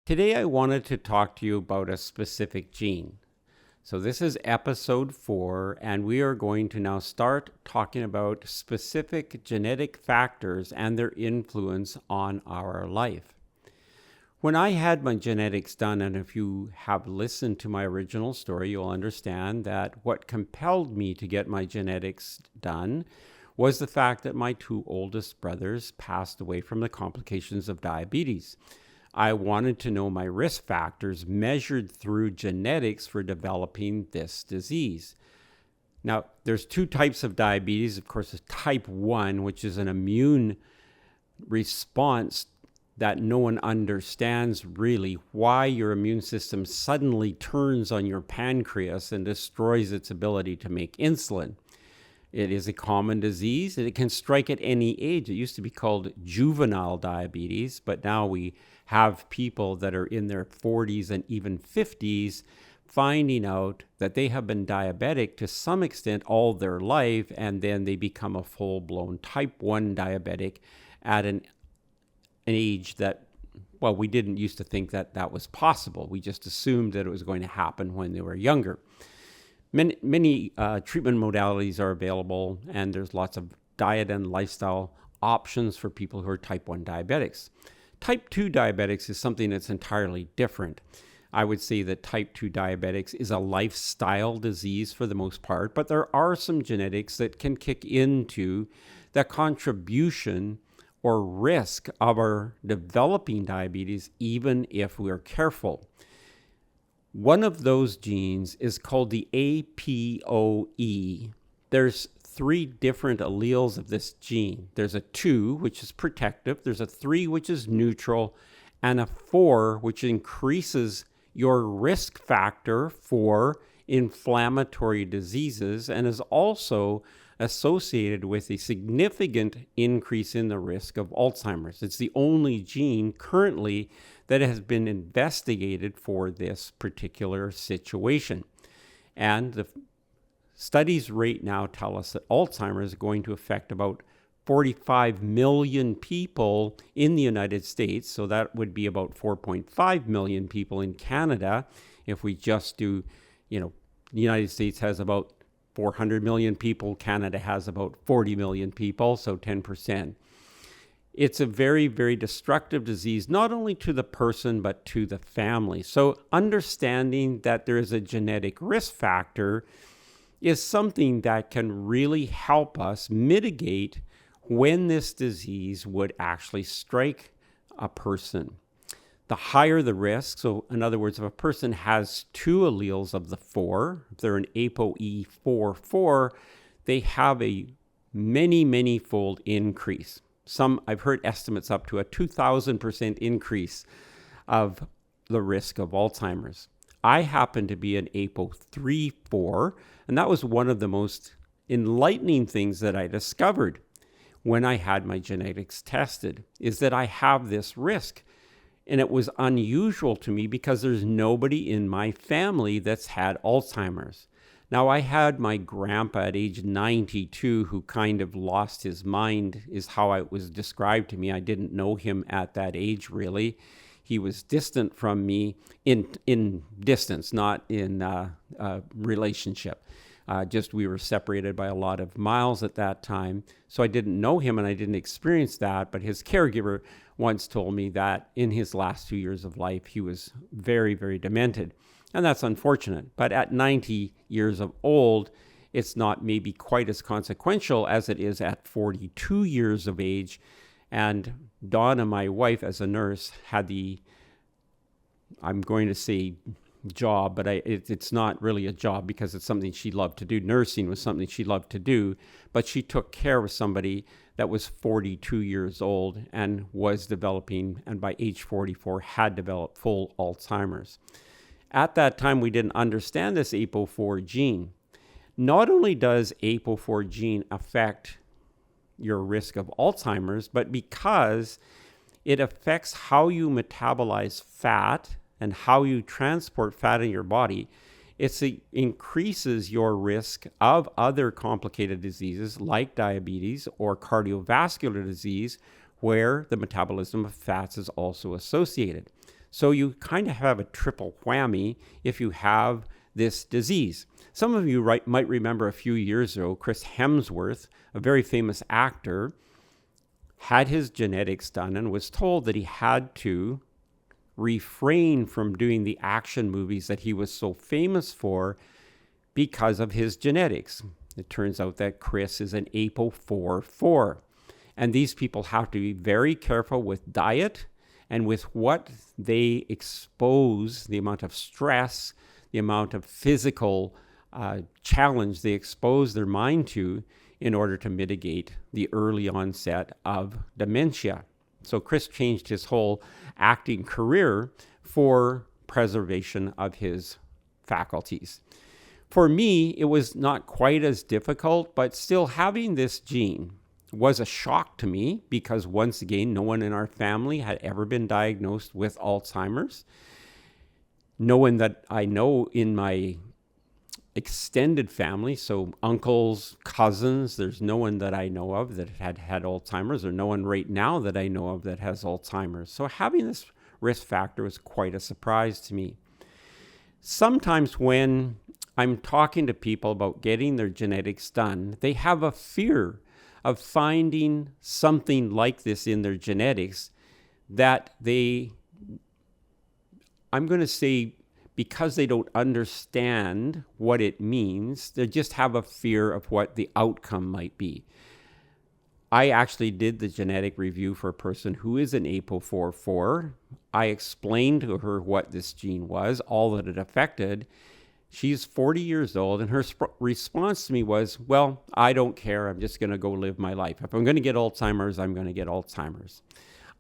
Today I wanted to talk to you about a specific gene. So this is episode 4, and we are going to now start talking about specific genetic factors and their influence on our life. When I had my genetics done, and if you have listened to my original story, you'll understand that what compelled me to get my genetics done was the fact that my 2 oldest brothers passed away from the complications of diabetes. I wanted to know my risk factors measured through genetics for developing this disease. Now, there's 2 types of diabetes. Of course, there's type 1, which is an immune response that no one understands really why your immune system suddenly turns on your pancreas and destroys its ability to make insulin. It is a common disease, and it can strike at any age. It used to be called juvenile diabetes, but now we have people that are in their 40s and even 50s finding out that they have been diabetic to some extent all their life, and then they become a full-blown type 1 diabetic at an age that, well, we didn't used to think that that was possible. We just assumed that it was going to happen when they were younger. Many treatment modalities are available, and there's lots of diet and lifestyle options for people who are type 1 diabetics. Type 2 diabetics is something that's entirely different. I would say that type 2 diabetics is a lifestyle disease for the most part, but there are some genetics that can kick into the contribution or risk of our developing diabetes, even if we are careful. One of those genes is called the APOE. There's 3 different alleles of this gene. There's a 2, which is protective. There's a 3, which is neutral, and a 4, which increases your risk factor for inflammatory diseases and is also associated with a significant increase in the risk of Alzheimer's. It's the only gene currently that has been investigated for this particular situation. And the studies right now tell us that Alzheimer's is going to affect about 45 million people in the United States. So that would be about 4.5 million people in Canada. If we just do, the United States has about 400 million people. Canada has about 40 million people, so 10%. It's a very, very destructive disease, not only to the person, but to the family. So understanding that there is a genetic risk factor is something that can really help us mitigate when this disease would actually strike a person. The higher the risk, so in other words, if a person has 2 alleles of the 4, if they're an APOE4, they have a many-fold increase. I've heard estimates up to a 2,000% increase of the risk of Alzheimer's. I happen to be an APOE3/4, and that was one of the most enlightening things that I discovered when I had my genetics tested, is that I have this risk. And it was unusual to me because there's nobody in my family that's had Alzheimer's. Now, I had my grandpa at age 92 who kind of lost his mind, is how it was described to me. I didn't know him at that age, really. He was distant from me in distance, not in relationship. Just we were separated by a lot of miles at that time. So I didn't know him and I didn't experience that. But his caregiver once told me that in his last 2 years of life, he was very, very demented. And that's unfortunate. But at 90 years of old, it's not maybe quite as consequential as it is at 42 years of age. And Donna, my wife, as a nurse, had the, I'm going to say job, but it's not really a job because it's something she loved to do. Nursing was something she loved to do, but she took care of somebody that was 42 years old and was developing, and by age 44 had developed full Alzheimer's. At that time, we didn't understand this APOE4 gene. Not only does APOE4 gene affect your risk of Alzheimer's, but because it affects how you metabolize fat and how you transport fat in your body, it increases your risk of other complicated diseases like diabetes or cardiovascular disease, where the metabolism of fats is also associated. So you kind of have a triple whammy if you have this disease. Some of you might remember a few years ago, Chris Hemsworth, a very famous actor, had his genetics done and was told that he had to refrain from doing the action movies that he was so famous for because of his genetics. It turns out that Chris is an APOE4. And these people have to be very careful with diet and with what they expose, the amount of stress, the amount of physical challenge they expose their mind to in order to mitigate the early onset of dementia. So Chris changed his whole acting career for preservation of his faculties. For me, it was not quite as difficult, but still having this gene was a shock to me because, once again, no one in our family had ever been diagnosed with Alzheimer's. No one that I know in my extended family, so uncles, cousins, there's no one that I know of that had Alzheimer's, or no one right now that I know of that has Alzheimer's. So having this risk factor was quite a surprise to me. Sometimes when I'm talking to people about getting their genetics done, they have a fear of finding something like this in their genetics that I'm going to say, because they don't understand what it means, they just have a fear of what the outcome might be. I actually did the genetic review for a person who is an APOE4. I explained to her what this gene was, all that it affected. She's 40 years old, and her response to me was, well, I don't care. I'm just going to go live my life. If I'm going to get Alzheimer's, I'm going to get Alzheimer's.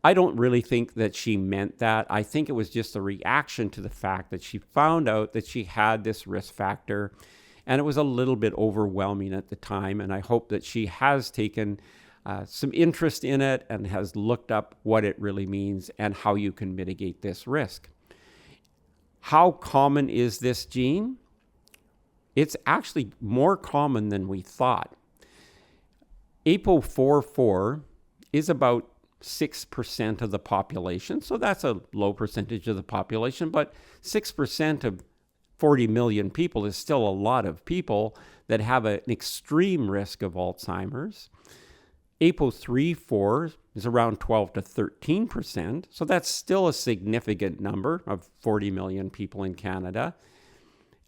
I don't really think that she meant that. I think it was just a reaction to the fact that she found out that she had this risk factor, and it was a little bit overwhelming at the time, and I hope that she has taken some interest in it and has looked up what it really means and how you can mitigate this risk. How common is this gene? It's actually more common than we thought. APOE4 is about 6% of the population, so that's a low percentage of the population, but 6% of 40 million people is still a lot of people that have an extreme risk of Alzheimer's. APOE3/4 is around 12 to 13%, so that's still a significant number of 40 million people in Canada.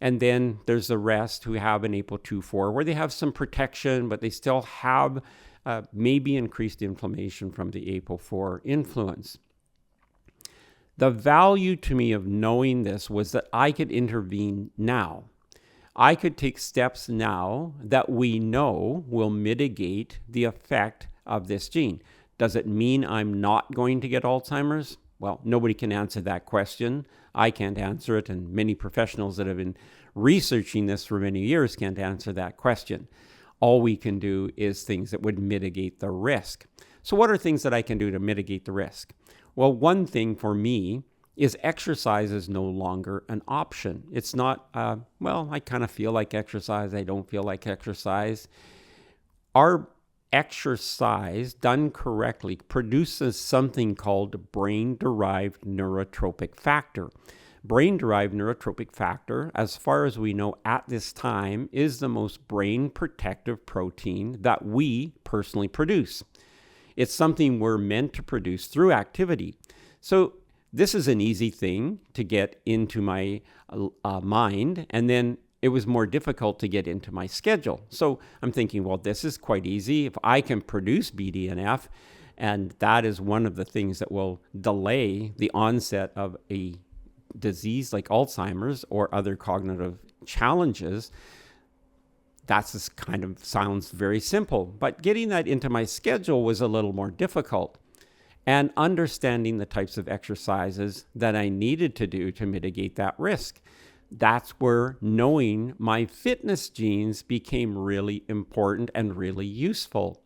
And then there's the rest who have an APOE2/4 where they have some protection, but they still have maybe increased inflammation from the APOE4 influence. The value to me of knowing this was that I could intervene now. I could take steps now that we know will mitigate the effect of this gene. Does it mean I'm not going to get Alzheimer's? Well, nobody can answer that question. I can't answer it, and many professionals that have been researching this for many years can't answer that question. All we can do is things that would mitigate the risk. So what are things that I can do to mitigate the risk? Well, one thing for me is exercise is no longer an option. It's not, I kind of feel like exercise, I don't feel like exercise. Our exercise done correctly produces something called brain-derived neurotrophic factor. Brain-derived neurotrophic factor, as far as we know at this time, is the most brain protective protein that we personally produce. It's something we're meant to produce through activity. So this is an easy thing to get into my mind, and then it was more difficult to get into my schedule. So I'm thinking, well, this is quite easy. If I can produce BDNF, and that is one of the things that will delay the onset of a disease like Alzheimer's or other cognitive challenges, that's kind of sounds very simple. But getting that into my schedule was a little more difficult. And understanding the types of exercises that I needed to do to mitigate that risk. That's where knowing my fitness genes became really important and really useful.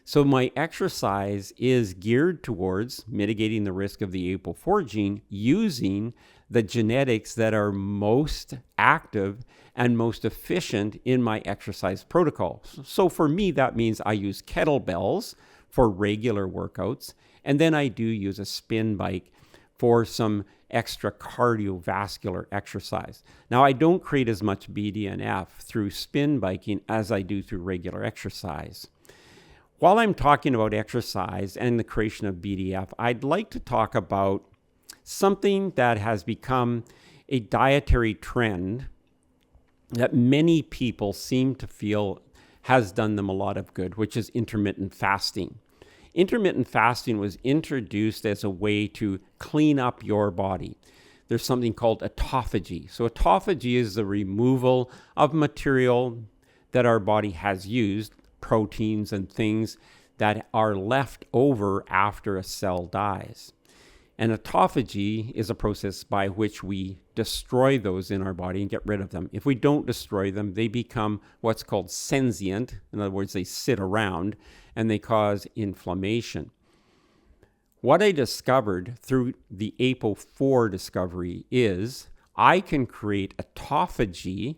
So my exercise is geared towards mitigating the risk of the APOE4 gene using the genetics that are most active and most efficient in my exercise protocol. So for me, that means I use kettlebells for regular workouts, and then I do use a spin bike for some extra cardiovascular exercise. Now, I don't create as much BDNF through spin biking as I do through regular exercise. While I'm talking about exercise and the creation of BDF, I'd like to talk about something that has become a dietary trend that many people seem to feel has done them a lot of good, which is intermittent fasting. Intermittent fasting was introduced as a way to clean up your body. There's something called autophagy. So autophagy is the removal of material that our body has used, proteins and things that are left over after a cell dies. And autophagy is a process by which we destroy those in our body and get rid of them. If we don't destroy them, they become what's called sensient. In other words, they sit around and they cause inflammation. What I discovered through the APOE4 discovery is I can create autophagy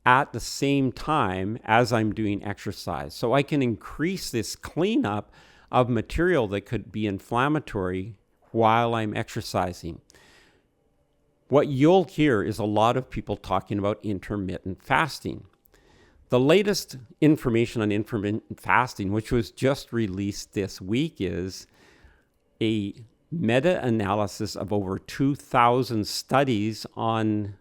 at the same time as I'm doing exercise. So I can increase this cleanup of material that could be inflammatory while I'm exercising. What you'll hear is a lot of people talking about intermittent fasting. The latest information on intermittent fasting, which was just released this week, is a meta-analysis of over 2,000 studies on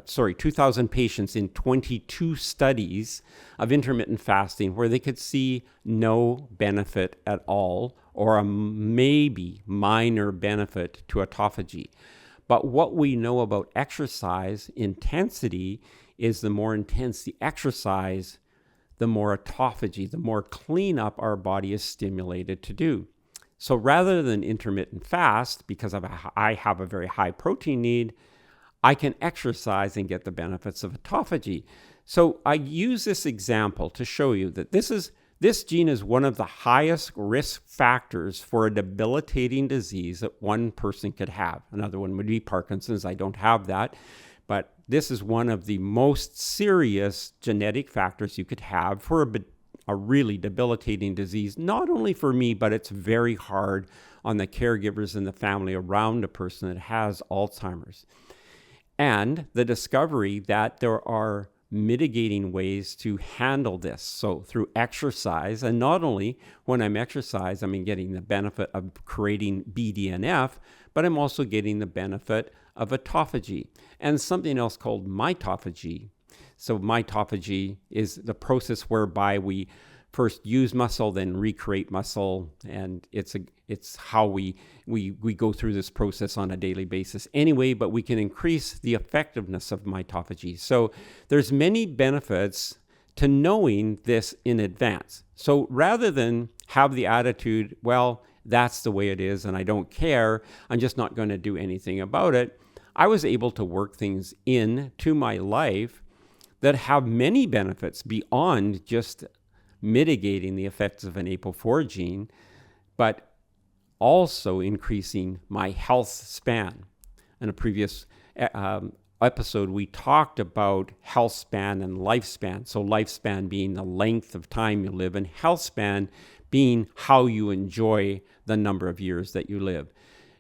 2,000 patients in 22 studies of intermittent fasting where they could see no benefit at all or a maybe minor benefit to autophagy. But what we know about exercise intensity is the more intense the exercise, the more autophagy, the more cleanup our body is stimulated to do. So rather than intermittent fast, because I have a very high protein need, I can exercise and get the benefits of autophagy. So I use this example to show you that this gene is one of the highest risk factors for a debilitating disease that one person could have. Another one would be Parkinson's. I don't have that. But this is one of the most serious genetic factors you could have for a really debilitating disease, not only for me, but it's very hard on the caregivers and the family around a person that has Alzheimer's. And the discovery that there are mitigating ways to handle this. So through exercise, and not only when I'm exercising, I'm getting the benefit of creating BDNF, but I'm also getting the benefit of autophagy and something else called mitophagy. So mitophagy is the process whereby we first use muscle, then recreate muscle, and it's how we go through this process on a daily basis anyway, but we can increase the effectiveness of mitophagy. So there's many benefits to knowing this in advance. So rather than have the attitude, well, that's the way it is and I don't care, I'm just not going to do anything about it, I was able to work things into my life that have many benefits beyond just mitigating the effects of an APOE4 gene, but also increasing my health span. In a previous episode, we talked about health span and lifespan. So lifespan being the length of time you live, and health span being how you enjoy the number of years that you live.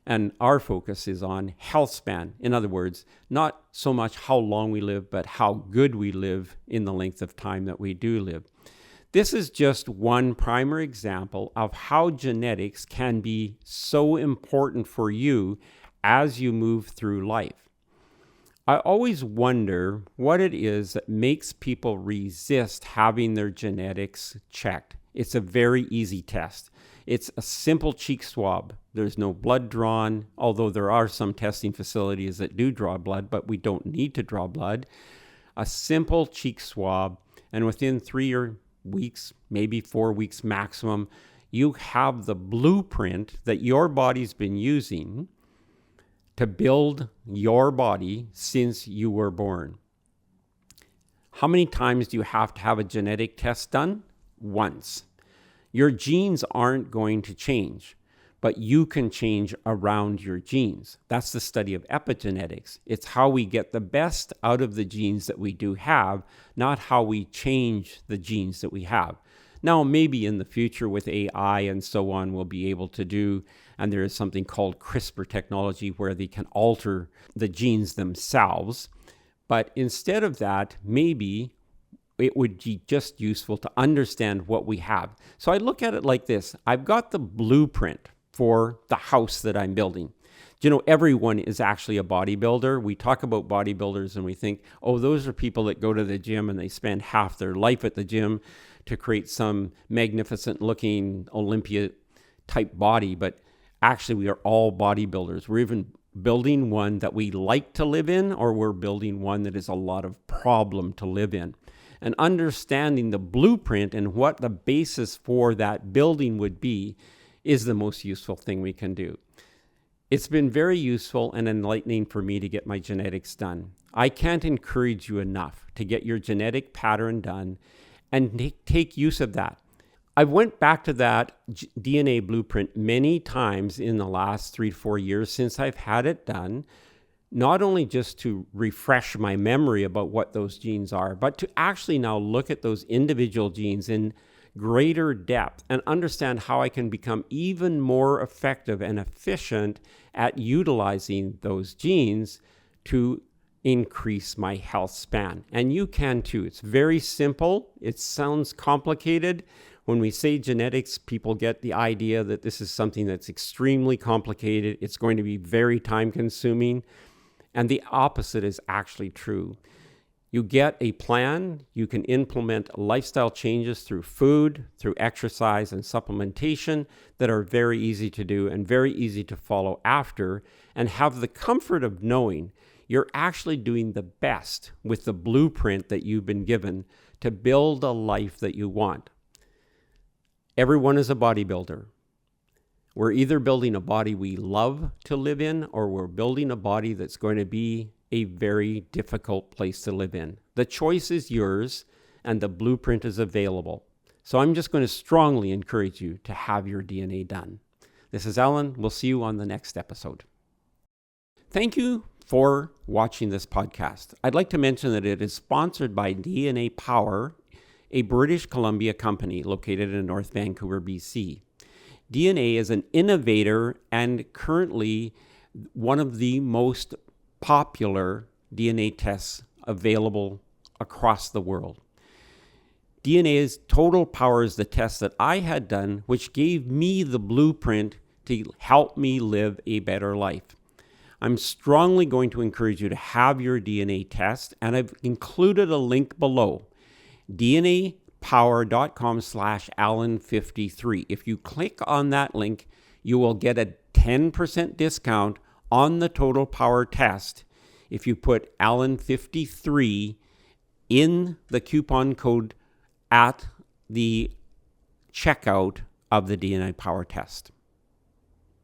And our focus is on health span. In other words, not so much how long we live, but how good we live in the length of time that we do live. This is just one primary example of how genetics can be so important for you as you move through life. I always wonder what it is that makes people resist having their genetics checked. It's a very easy test. It's a simple cheek swab. There's no blood drawn, although there are some testing facilities that do draw blood, but we don't need to draw blood. A simple cheek swab, and within 3 weeks, maybe 4 weeks maximum, you have the blueprint that your body's been using to build your body since you were born. How many times do you have to have a genetic test done? Once. Your genes aren't going to change, but you can change around your genes. That's the study of epigenetics. It's how we get the best out of the genes that we do have, not how we change the genes that we have. Now, maybe in the future with AI and so on, we'll be able to do and there is something called CRISPR technology where they can alter the genes themselves. But instead of that, maybe it would be just useful to understand what we have. So I look at it like this. I've got the blueprint for the house that I'm building. You know, everyone is actually a bodybuilder. We talk about bodybuilders and we think, oh, those are people that go to the gym and they spend half their life at the gym to create some magnificent looking Olympia type body. But actually, we are all bodybuilders. We're even building one that we like to live in, or we're building one that is a lot of problem to live in. And understanding the blueprint and what the basis for that building would be is the most useful thing we can do. It's been very useful and enlightening for me to get my genetics done. I can't encourage you enough to get your genetic pattern done and take use of that. I went back to that DNA blueprint many times in the last 3 to 4 years since I've had it done, not only just to refresh my memory about what those genes are, but to actually now look at those individual genes in greater depth and understand how I can become even more effective and efficient at utilizing those genes to increase my health span. And you can too. It's very simple. It sounds complicated. When we say genetics, people get the idea that this is something that's extremely complicated. It's going to be very time consuming. And the opposite is actually true. You get a plan, you can implement lifestyle changes through food, through exercise and supplementation that are very easy to do and very easy to follow after, and have the comfort of knowing you're actually doing the best with the blueprint that you've been given to build a life that you want. Everyone is a bodybuilder. We're either building a body we love to live in, or we're building a body that's going to be a very difficult place to live in. The choice is yours, and the blueprint is available. So I'm just going to strongly encourage you to have your DNA done. This is Alan. We'll see you on the next episode. Thank you for watching this podcast. I'd like to mention that it is sponsored by DNA Power, a British Columbia company located in North Vancouver, BC. DNA is an innovator and currently one of the most popular DNA tests available across the world. DNA's Total Power is the test that I had done, which gave me the blueprint to help me live a better life. I'm strongly going to encourage you to have your DNA test, and I've included a link below, dnapower.com/Alan53. If you click on that link, you will get a 10% discount on the Total Power test if you put Alan53 in the coupon code at the checkout of the DNA Power test.